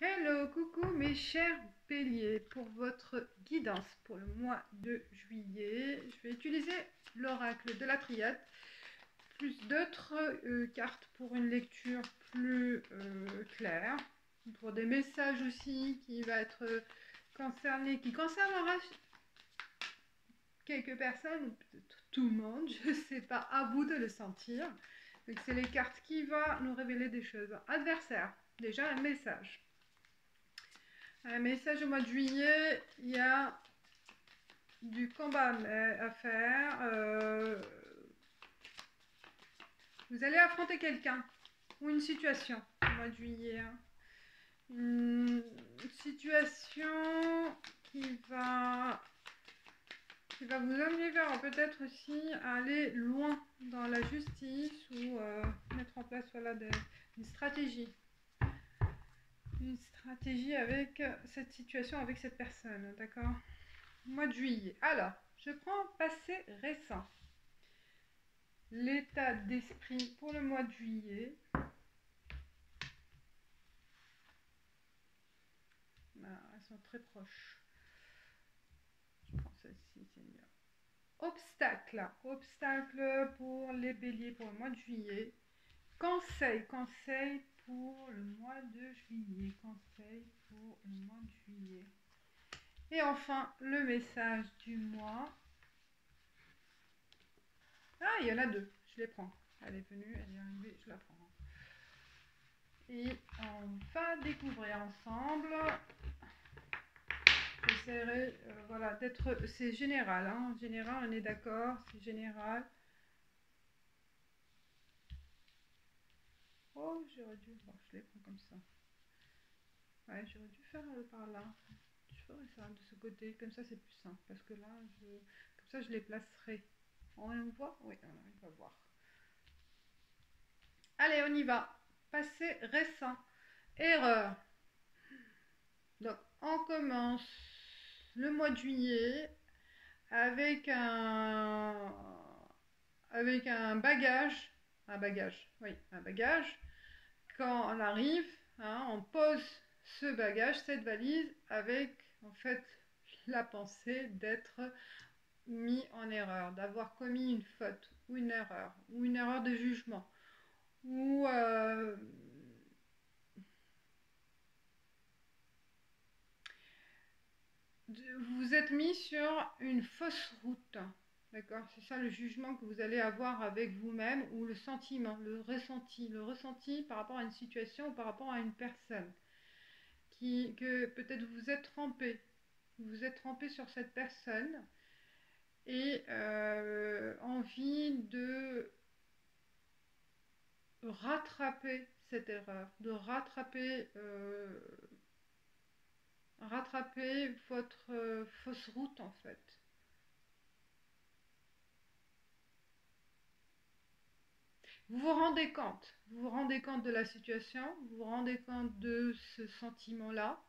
Hello, coucou mes chers béliers, pour votre guidance pour le mois de juillet, je vais utiliser l'oracle de la triade, plus d'autres cartes pour une lecture plus claire, pour des messages aussi qui va être qui concernera quelques personnes, ou peut-être tout le monde, je ne sais pas, à vous de le sentir. Donc c'est les cartes qui vont nous révéler des choses. Adversaire, déjà un message. Un message au mois de juillet, il y a du combat à faire. Vous allez affronter quelqu'un ou une situation au mois de juillet. Une situation qui va vous amener vers peut-être aussi à aller loin dans la justice ou mettre en place une stratégie. Une stratégie avec cette situation, avec cette personne, d'accord? Mois de juillet. Alors, je prends passé récent. L'état d'esprit pour le mois de juillet. Ah, elles sont très proches. Je prends celle-ci, c'est mieux. Obstacle. Obstacle pour les béliers pour le mois de juillet. Conseil pour le mois de juillet. Conseil pour le mois de juillet. Et enfin, le message du mois. Ah, il y en a deux. Je les prends. Elle est venue, elle est arrivée, je la prends. Et on va découvrir ensemble. J'essaierai voilà, d'être... C'est général, hein. En général, on est d'accord, c'est général. Oh, j'aurais dû... Bon, je les prends comme ça. Ouais, j'aurais dû faire par là. Je ferai ça de ce côté, comme ça c'est plus simple. Parce que là, comme ça je les placerai. On voit? Oui, on arrive à voir. Allez, on y va. Passé récent. Erreur. Donc, on commence le mois de juillet avec un bagage. Un bagage. Quand on arrive, hein, on pose ce bagage, cette valise, avec en fait la pensée d'être mis en erreur, d'avoir commis une faute ou une erreur de jugement, ou vous êtes mis sur une fausse route. D'accord? C'est ça le jugement que vous allez avoir avec vous-même, ou le sentiment, le ressenti par rapport à une situation ou par rapport à une personne. Que peut-être vous êtes trompé. Vous êtes trompé sur cette personne et envie de rattraper cette erreur, de rattraper votre fausse route en fait. Vous vous rendez compte de la situation, vous vous rendez compte de ce sentiment-là,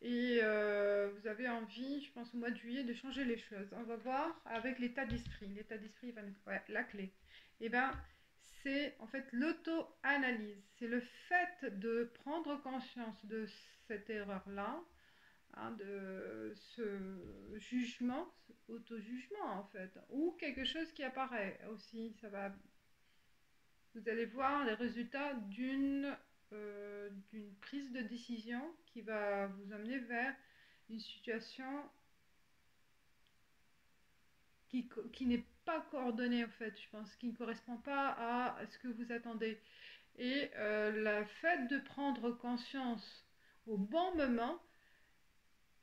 et vous avez envie, je pense au mois de juillet, de changer les choses. On va voir avec l'état d'esprit. L'état d'esprit va nous... Ouais, la clé. Et bien, c'est en fait l'auto-analyse. C'est le fait de prendre conscience de cette erreur-là, hein, de ce jugement, auto-jugement en fait, ou quelque chose qui apparaît aussi. Vous allez voir les résultats d'une prise de décision qui va vous amener vers une situation qui n'est pas coordonnée en fait, je pense, qui ne correspond pas à ce que vous attendez. Et le fait de prendre conscience au bon moment,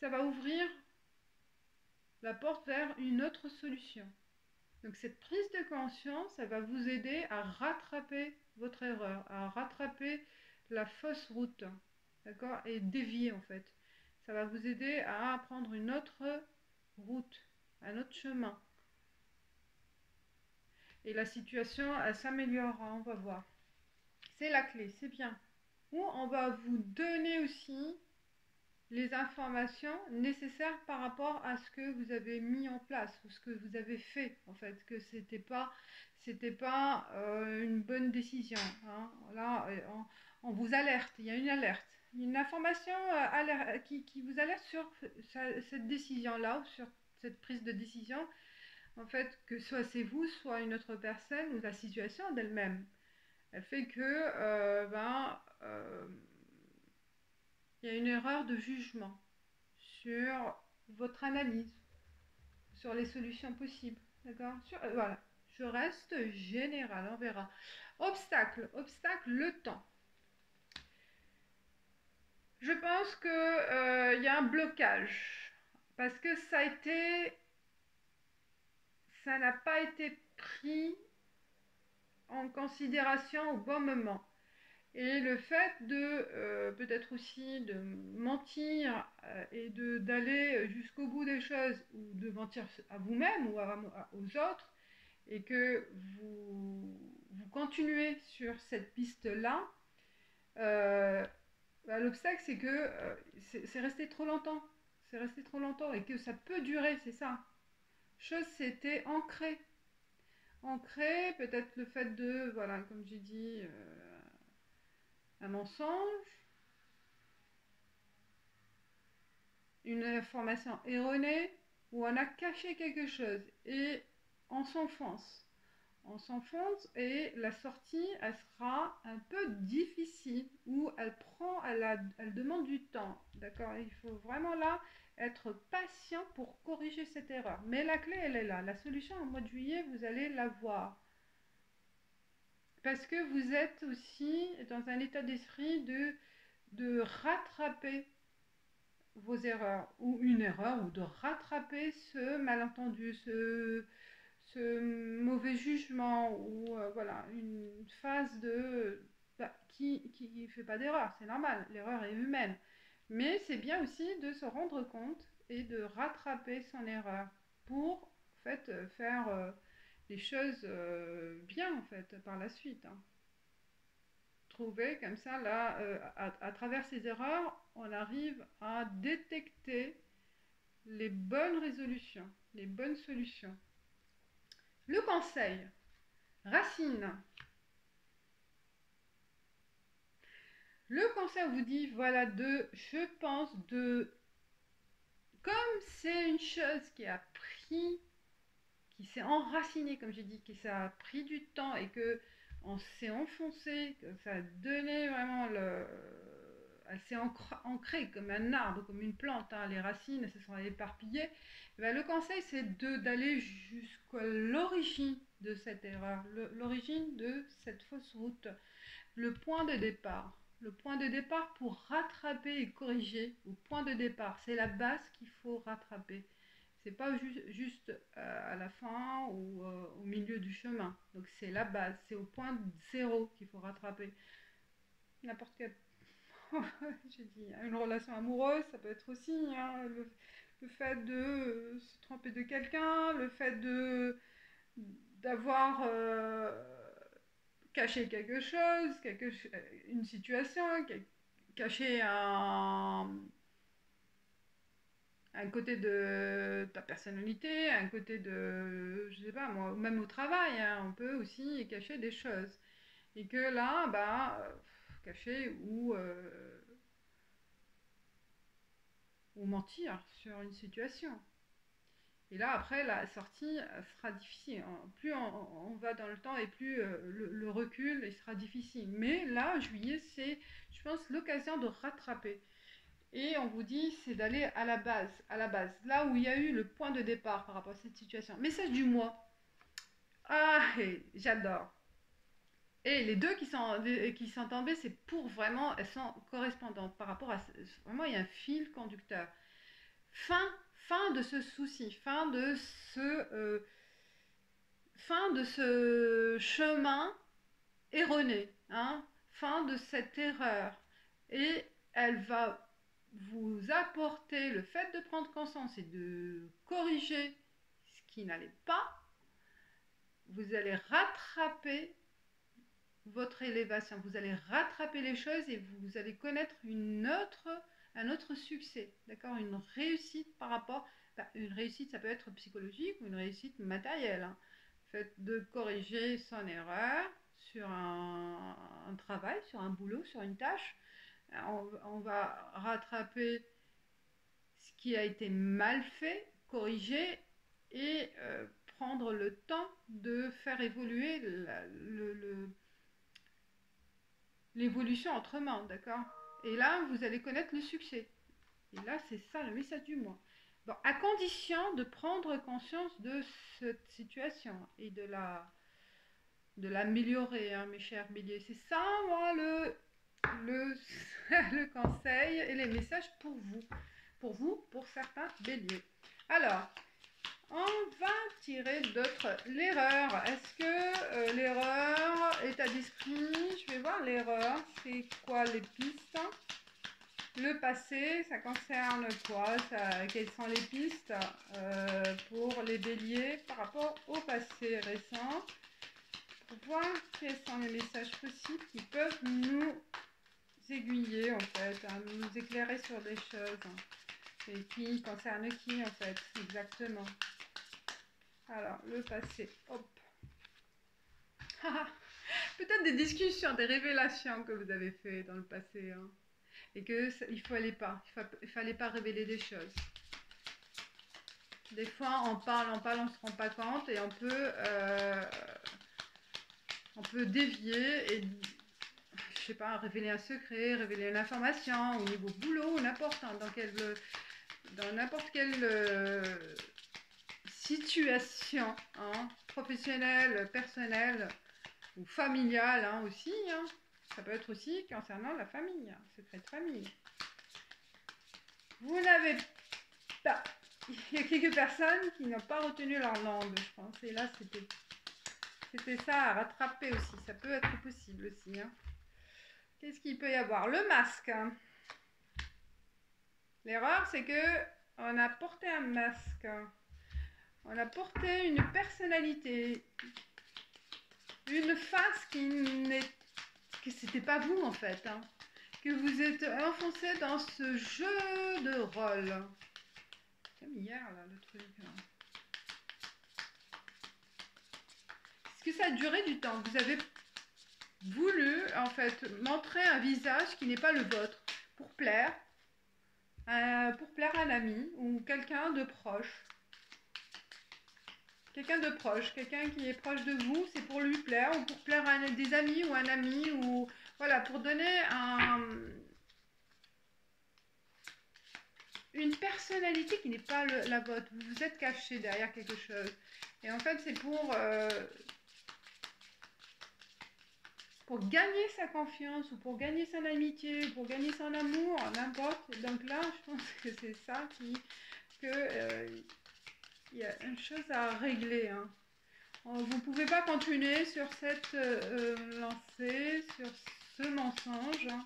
ça va ouvrir la porte vers une autre solution. Donc cette prise de conscience, ça va vous aider à rattraper votre erreur, à rattraper la fausse route, d'accord, et dévier en fait. Ça va vous aider à prendre une autre route, un autre chemin. Et la situation, elle s'améliorera, on va voir. C'est la clé, c'est bien. Ou on va vous donner aussi les informations nécessaires par rapport à ce que vous avez mis en place ou ce que vous avez fait en fait, que c'était pas une bonne décision, hein. Là on vous alerte, il y a une alerte, une information qui vous alerte sur cette décision-là ou sur cette prise de décision. En fait, que soit c'est vous, soit une autre personne ou la situation d'elle-même. Elle fait que il y a une erreur de jugement sur votre analyse, sur les solutions possibles. D'accord? Voilà. Je reste général, on verra. Obstacle, le temps. Je pense que y a un blocage parce que ça n'a pas été pris en considération au bon moment. Et le fait de peut-être aussi de mentir et d'aller jusqu'au bout des choses ou de mentir à vous-même ou aux autres et que vous continuez sur cette piste-là, euh, l'obstacle c'est que c'est resté trop longtemps. C'est resté trop longtemps et que ça peut durer, c'est ça. Chose, c'était ancré. Ancré, peut-être le fait de, voilà, comme j'ai dit, un mensonge, une information erronée, où on a caché quelque chose et on s'enfonce. On s'enfonce et la sortie, elle sera un peu difficile, où elle demande du temps. D'accord? Il faut vraiment là être patient pour corriger cette erreur. Mais la clé, elle est là. La solution au mois de juillet, vous allez la voir. Parce que vous êtes aussi dans un état d'esprit de rattraper vos erreurs, ou une erreur, ou de rattraper ce malentendu, ce mauvais jugement, ou voilà, une phase qui ne fait pas d'erreur, c'est normal, l'erreur est humaine. Mais c'est bien aussi de se rendre compte et de rattraper son erreur pour en fait, faire les choses bien en fait par la suite. Hein. Trouver comme ça, là, à travers ces erreurs, on arrive à détecter les bonnes résolutions, les bonnes solutions. Le conseil, Racine. Le conseil vous dit, voilà, je pense, comme c'est une chose qui s'est enracinée, comme j'ai dit, que ça a pris du temps et que on s'est enfoncé, que ça a donné vraiment elle s'est ancrée comme un arbre, comme une plante, hein, les racines se sont éparpillées. Ben, le conseil, c'est d'aller jusqu'à l'origine de cette erreur, l'origine de cette fausse route, le point de départ. Le point de départ pour rattraper et corriger au point de départ. C'est la base qu'il faut rattraper. C'est pas juste à la fin ou au milieu du chemin. Donc c'est la base, c'est au point zéro qu'il faut rattraper. N'importe quel j'ai dit, une relation amoureuse, ça peut être aussi hein, le fait de se tromper de quelqu'un, le fait d'avoir caché quelque chose, une situation, caché un côté de ta personnalité, un côté de, je sais pas moi, même au travail, hein, on peut aussi cacher des choses. Et que là, cacher ou mentir sur une situation. Et là, après, la sortie sera difficile. Plus on va dans le temps et plus le recul il sera difficile. Mais là, juillet, c'est, je pense, l'occasion de rattraper. Et on vous dit, c'est d'aller à la base, là où il y a eu le point de départ par rapport à cette situation. Message du mois. Ah, j'adore. Et les deux qui sont tombées, c'est pour vraiment, elles sont correspondantes par rapport à, vraiment, il y a un fil conducteur. Fin, fin de ce souci, euh, fin de ce chemin erroné, hein, fin de cette erreur. Et elle va vous apporter le fait de prendre conscience et de corriger ce qui n'allait pas. Vous allez rattraper votre élévation, vous allez rattraper les choses et vous allez connaître un autre succès, d'accord, une réussite par rapport, une réussite ça peut être psychologique ou une réussite matérielle, hein. Le fait de corriger son erreur sur un travail, sur un boulot, sur une tâche, On va rattraper ce qui a été mal fait, corriger et prendre le temps de faire évoluer l'évolution autrement, d'accord? Et là, vous allez connaître le succès. Et là, c'est ça le message du mois. Bon, à condition de prendre conscience de cette situation et de l'améliorer, hein, mes chers béliers. C'est ça, moi, le, le conseil et les messages pour vous. Pour certains béliers. Alors, on va tirer d'autres. L'erreur. Est-ce que l'erreur, état d'esprit, je vais voir l'erreur. C'est quoi les pistes? Le passé, ça concerne quoi? Quelles sont les pistes pour les béliers par rapport au passé récent? Pour voir quels sont les messages possibles qui peuvent nous aiguiller en fait, hein, nous éclairer sur des choses. Et qui concerne qui en fait, exactement. Alors, le passé, hop. Peut-être des discussions, des révélations que vous avez fait dans le passé, hein, et que il fallait pas révéler des choses. Des fois, on parle, on se rend pas compte et on peut dévier et, je sais pas, révéler un secret, révéler une information au niveau boulot, n'importe, hein, dans n'importe quelle situation, hein, professionnelle, personnelle ou familiale, hein, aussi, hein. Ça peut être aussi concernant la famille, hein, secret de famille. Vous n'avez pas... Il y a quelques personnes qui n'ont pas retenu leur langue, je pense. Et là, c'était ça à rattraper aussi. Ça peut être possible aussi, hein. Qu'est-ce qu'il peut y avoir? Le masque, hein. L'erreur, c'est que on a porté un masque. On a porté une personnalité, une face que c'était pas vous en fait, hein, que vous êtes enfoncé dans ce jeu de rôle. Comme hier là, le truc. Là. Est-ce que ça a duré du temps? Vous avez voulu en fait montrer un visage qui n'est pas le vôtre pour plaire à un ami ou quelqu'un de proche. Quelqu'un de proche, quelqu'un qui est proche de vous, c'est pour lui plaire ou pour plaire à des amis ou un ami ou voilà, pour donner une personnalité qui n'est pas la vôtre. Vous vous êtes caché derrière quelque chose. Et en fait, c'est pour gagner sa confiance ou pour gagner son amitié, ou pour gagner son amour, n'importe. Donc là, je pense que c'est ça il y a une chose à régler, hein. Vous ne pouvez pas continuer sur cette lancée, sur ce mensonge. Hein.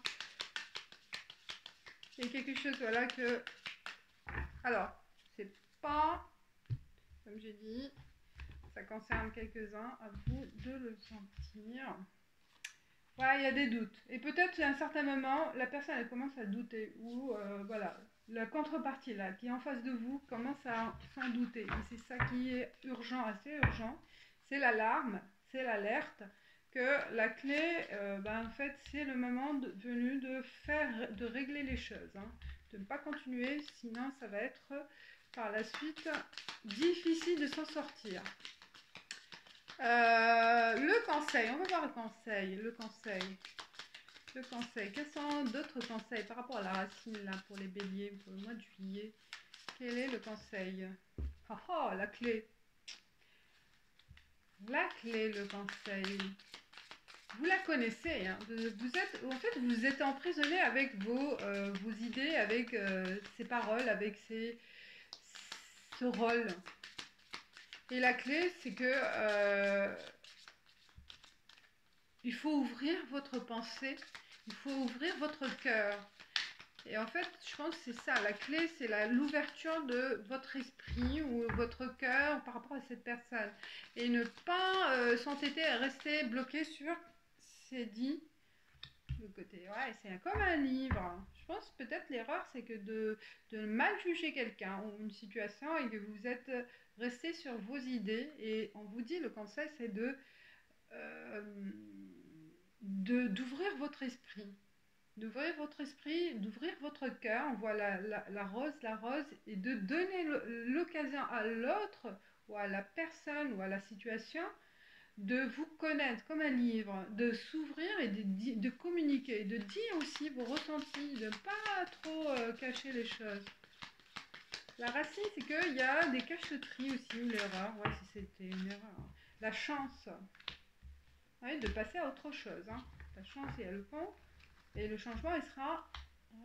Il y a quelque chose, voilà, que... Alors, c'est pas, comme j'ai dit, ça concerne quelques-uns, à vous de le sentir. Voilà, il y a des doutes. Et peut-être à un certain moment, la personne, elle commence à douter. Ou, voilà, la contrepartie, là, qui est en face de vous, commence à s'en douter. Et c'est ça qui est urgent, assez urgent. C'est l'alarme, c'est l'alerte. Que la clé, en fait, c'est le moment venu de régler les choses. Hein, de ne pas continuer, sinon ça va être, par la suite, difficile de s'en sortir. Le conseil, on va voir le conseil. Le conseil, quels sont d'autres conseils par rapport à la racine là pour les béliers pour le mois de juillet? Quel est le conseil? Oh, la clé. La clé, le conseil. Vous la connaissez, hein. Vous êtes emprisonné avec vos idées, avec ces paroles, avec ce rôle. Et la clé, c'est que il faut ouvrir votre pensée, il faut ouvrir votre cœur. Et en fait, je pense que c'est ça, la clé, c'est l'ouverture de votre esprit ou votre cœur par rapport à cette personne. Et ne pas s'entêter à rester bloqué sur c'est dit de côté. Ouais, c'est comme un livre. Je pense peut-être l'erreur, c'est que de mal juger quelqu'un ou une situation et que vous êtes resté sur vos idées. Et on vous dit, le conseil, c'est d'ouvrir votre esprit. d'ouvrir votre esprit, d'ouvrir votre cœur, on voit la rose, et de donner l'occasion à l'autre, ou à la personne, ou à la situation, de vous connaître comme un livre, de s'ouvrir et de communiquer, de dire aussi vos ressentis, de ne pas trop cacher les choses. La racine, c'est qu'il y a des cacheteries aussi, ou l'erreur, ouais, si c'était une erreur. La chance, ouais, de passer à autre chose. Hein. La chance, il y a le pont, et le changement, il sera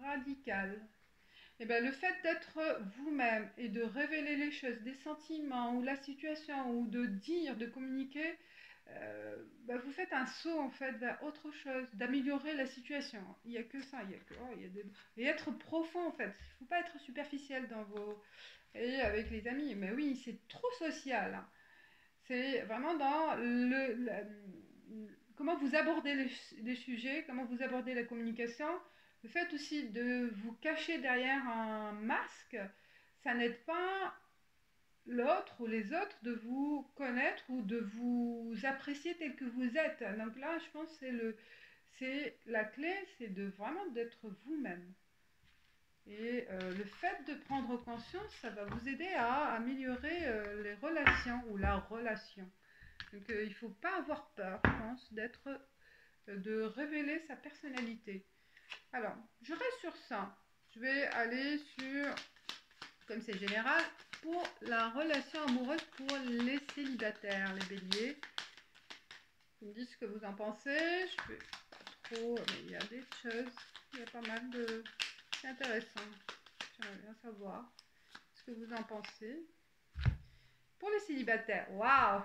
radical. Et bien, le fait d'être vous-même et de révéler les choses, des sentiments ou la situation, ou de dire, de communiquer, vous faites un saut en fait vers autre chose, d'améliorer la situation. Il n'y a que ça, et être profond en fait. Il ne faut pas être superficiel dans vos... Et avec les amis, mais oui, c'est trop social. Hein. C'est vraiment dans comment vous abordez les sujets, comment vous abordez la communication. Le fait aussi de vous cacher derrière un masque, ça n'aide pas l'autre ou les autres de vous connaître ou de vous apprécier tel que vous êtes. Donc là, je pense que c'est la clé, c'est de vraiment d'être vous-même. Et le fait de prendre conscience, ça va vous aider à améliorer les relations ou la relation. Donc il ne faut pas avoir peur, je pense, de révéler sa personnalité. Alors, je reste sur ça. Je vais aller sur, comme c'est général, pour la relation amoureuse pour les célibataires, les béliers. Vous me dites ce que vous en pensez. Je ne vais pas trop, mais il y a des choses, il y a pas mal de... C'est intéressant. J'aimerais bien savoir ce que vous en pensez. Pour les célibataires, waouh!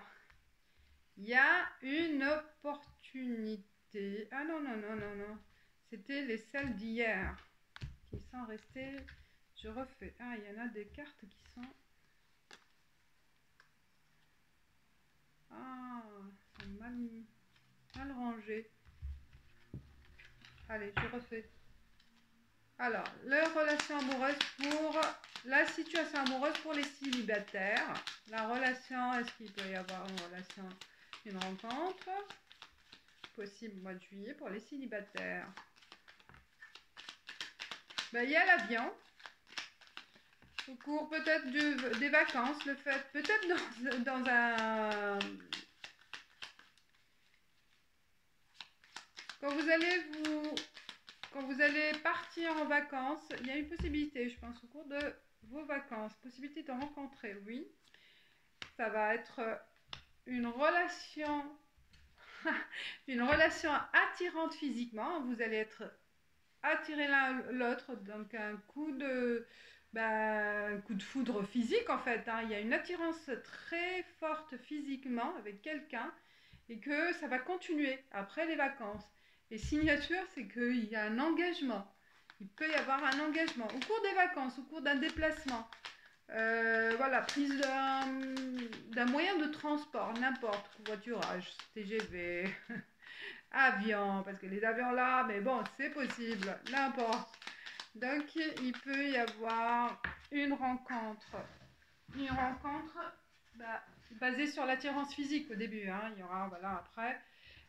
Il y a une opportunité. Ah non, non, non, non, non. C'était les celles d'hier qui sont restées. Je refais. Ah, il y en a des cartes qui sont... Ah, sont mal rangées. Allez, je refais. Alors, la relation amoureuse pour... La situation amoureuse pour les célibataires. La relation, est-ce qu'il peut y avoir une relation, une rencontre possible au mois de juillet pour les célibataires? Il y a l'avion. Au cours peut-être des vacances, le fait, peut-être dans un... Quand vous allez partir en vacances, il y a une possibilité, je pense, au cours de vos vacances, possibilité de rencontrer, oui. Ça va être une relation, une relation attirante physiquement. Vous allez être attiré l'un l'autre, donc un coup de foudre physique en fait. Hein. Il y a une attirance très forte physiquement avec quelqu'un et que ça va continuer après les vacances. Et signature, c'est qu'il y a un engagement. Il peut y avoir un engagement au cours des vacances, au cours d'un déplacement. Voilà, prise d'un moyen de transport, n'importe, covoiturage, TGV, avion, parce que les avions là, mais bon, c'est possible, n'importe. Donc, il peut y avoir une rencontre basée sur l'attirance physique au début. Hein. Il y aura, voilà, après,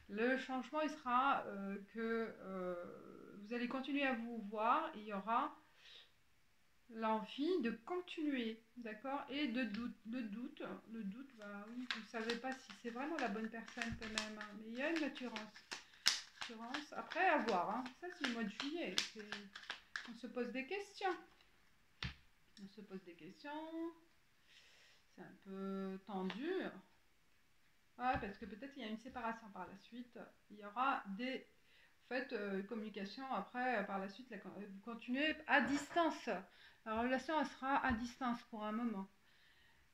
le changement, il sera que vous allez continuer à vous voir, il y aura l'envie de continuer, d'accord? Et le doute, oui, vous ne savez pas si c'est vraiment la bonne personne quand même, hein, mais il y a une attirance. Après, à voir, hein. Ça c'est le mois de juillet, on se pose des questions. C'est un peu tendu. Ouais, parce que peut-être il y a une séparation par la suite. Il y aura des communication après, par la suite, vous continuez à distance. La relation, elle sera à distance pour un moment.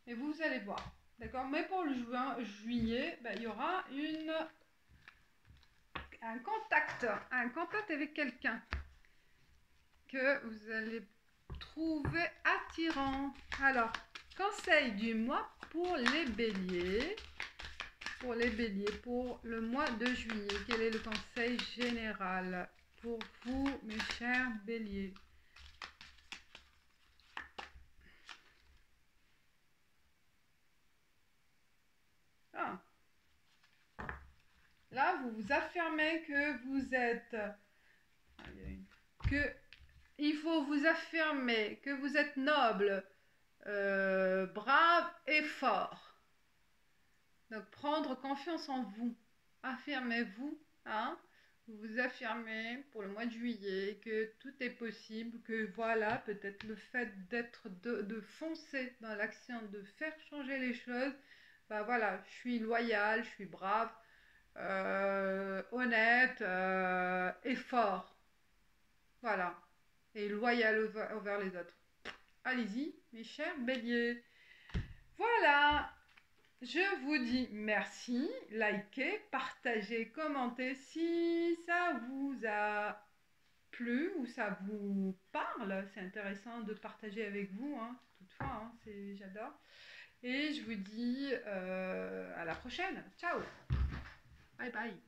Et vous allez voir. D'accord? Mais pour le juillet, il y aura un contact avec quelqu'un que vous allez trouver attirant. Alors, conseil du mois pour les béliers. Pour les béliers, pour le mois de juillet, quel est le conseil général pour vous, mes chers béliers? Ah. Là, vous vous affirmez que vous êtes que il faut vous affirmer que vous êtes noble, brave et fort. Donc prendre confiance en vous. Affirmez-vous, hein? Vous vous affirmez pour le mois de juillet que tout est possible, que voilà, peut-être le fait de foncer dans l'action, de faire changer les choses, bah voilà, je suis loyal, je suis brave, honnête et fort. Voilà. Et loyal envers les autres. Allez-y, mes chers béliers. Voilà. Je vous dis merci, likez, partagez, commentez si ça vous a plu ou ça vous parle. C'est intéressant de partager avec vous, hein, toutefois, hein, j'adore. Et je vous dis à la prochaine. Ciao. Bye bye.